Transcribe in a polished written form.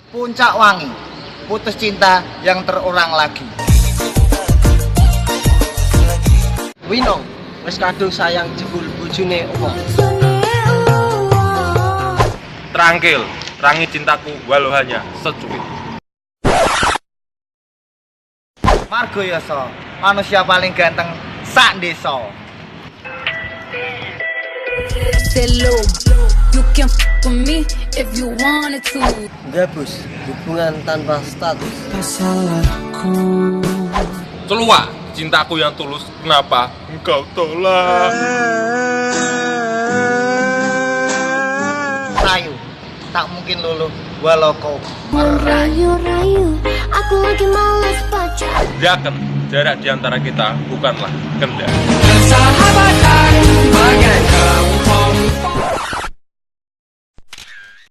Puncak Wangi, putus cinta yang terulang lagi. Wino, wis kadung sayang jebul bojone omong. Tranquil, rangi cintaku walau hanya secuil. Margo Yoso, manusia paling ganteng sak desa. Hello, you can f with me if you wanted to. Gabus, hubungan tanpa status. Salahku. Celua, cintaku yang tulus, kenapa engkau tolak? Rayu, tak mungkin luluh walau kau merayu. Rayu, aku lagi malas baca. Yakin, jarak di antara kita bukanlah kendali. Sahabatan bagaikan